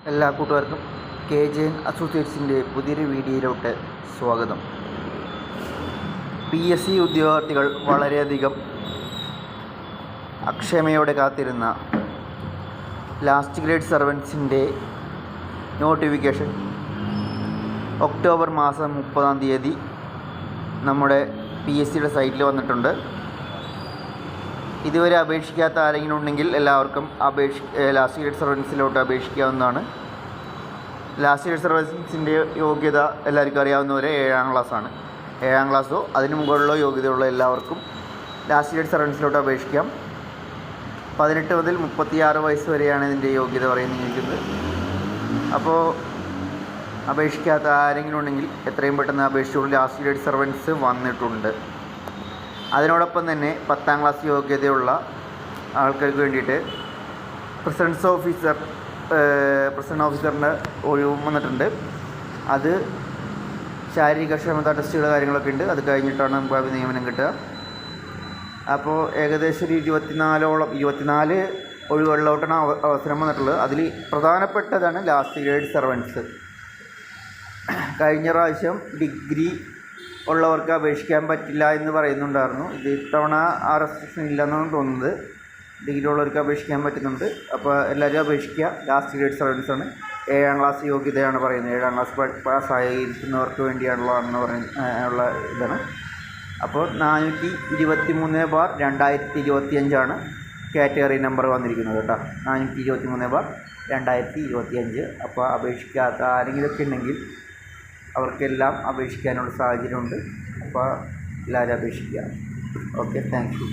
എല്ലാ കൂട്ടുകാർക്കും KJN അസോസിയേറ്റ്സിൻ്റെ പുതിയൊരു വീഡിയോയിലോട്ട് സ്വാഗതം. PSC ഉദ്യോഗാർത്ഥികൾ വളരെയധികം അക്ഷമയോടെ കാത്തിരുന്ന ലാസ്റ്റ് ഗ്രേഡ് സർവൻസിൻ്റെ നോട്ടിഫിക്കേഷൻ ഒക്ടോബർ മാസം 30 നമ്മുടെ PSCയുടെ സൈറ്റിൽ വന്നിട്ടുണ്ട്. ഇതുവരെ അപേക്ഷിക്കാത്ത ആരെങ്കിലും ഉണ്ടെങ്കിൽ എല്ലാവർക്കും ലാസ്റ്റ് ഗ്രേഡ് സർവൻസിലോട്ട് അപേക്ഷിക്കാവുന്നതാണ്. ലാസ്റ്റ് ഗ്രേഡ് സർവൻസിൻ്റെ യോഗ്യത എല്ലാവർക്കും അറിയാവുന്നവരെ 7ാം ക്ലാസ്സാണ്. 7ാം ക്ലാസ്സോ അതിന് മുകളിലോ യോഗ്യതയുള്ള എല്ലാവർക്കും ലാസ്റ്റ് ഗ്രേഡ് സർവൻസിലോട്ട് അപേക്ഷിക്കാം. 18 മുതൽ 36 വയസ്സ് വരെയാണ് ഇതിൻ്റെ യോഗ്യത പറയുന്നത്. അപ്പോൾ അപേക്ഷിക്കാത്ത ആരെങ്കിലും ഉണ്ടെങ്കിൽ എത്രയും പെട്ടെന്ന് അപേക്ഷിച്ചുള്ളൂ. ലാസ്റ്റ് ഗ്രേഡ് സർവൻസ് വന്നിട്ടുണ്ട്. അതിനോടൊപ്പം തന്നെ 10ാം ക്ലാസ് യോഗ്യതയുള്ള ആൾക്കാർക്ക് വേണ്ടിയിട്ട് പ്രസിഡൻറ്റ് ഓഫീസറിൻ്റെ ഒഴിവും വന്നിട്ടുണ്ട്. അത് ശാരീരിക ക്ഷമത ടെസ്റ്റുകൾ കാര്യങ്ങളൊക്കെ ഉണ്ട്. അത് കഴിഞ്ഞിട്ടാണ് നമുക്ക് നിയമനം കിട്ടുക. അപ്പോൾ ഏകദേശം ഒരു 24 ഒഴിവുകളിലോട്ടാണ് അവസരം വന്നിട്ടുള്ളത്. അതിൽ പ്രധാനപ്പെട്ടതാണ് ലാസ്റ്റ് ഗ്രേഡ് സർവൻസ്. കഴിഞ്ഞ പ്രാവശ്യം ഡിഗ്രി ഉള്ളവർക്ക് അപേക്ഷിക്കാൻ പറ്റില്ല എന്ന് പറയുന്നുണ്ടായിരുന്നു. ഇത് ഇത്തവണ ആ റെസ്ട്രിക്ഷൻ ഇല്ലെന്നാണ് തോന്നുന്നത്. ഡിഗ്രി ഉള്ളവർക്ക് അപേക്ഷിക്കാൻ പറ്റുന്നുണ്ട്. അപ്പോൾ എല്ലാവരും അപേക്ഷിക്കുക. ലാസ്റ്റ് ഗ്രേഡ് സർവൻസാണ്. 7ാം ക്ലാസ് യോഗ്യതയാണ് പറയുന്നത്. 7ാം ക്ലാസ് പാസ്സായിരിക്കുന്നവർക്ക് വേണ്ടിയാണുള്ളതെന്ന് ഉള്ള ഇതാണ്. അപ്പോൾ 423/2025 കാറ്റഗറി നമ്പർ വന്നിരിക്കുന്നത് കേട്ടോ. 423/2025. അപ്പോൾ അപേക്ഷിക്കാത്ത ആരെങ്കിലുമൊക്കെ ഉണ്ടെങ്കിൽ അവർക്കെല്ലാം അപേക്ഷിക്കാനുള്ള സാഹചര്യമുണ്ട്. അപ്പോൾ എല്ലാവരും അപേക്ഷിക്കുക. Okay, thank you.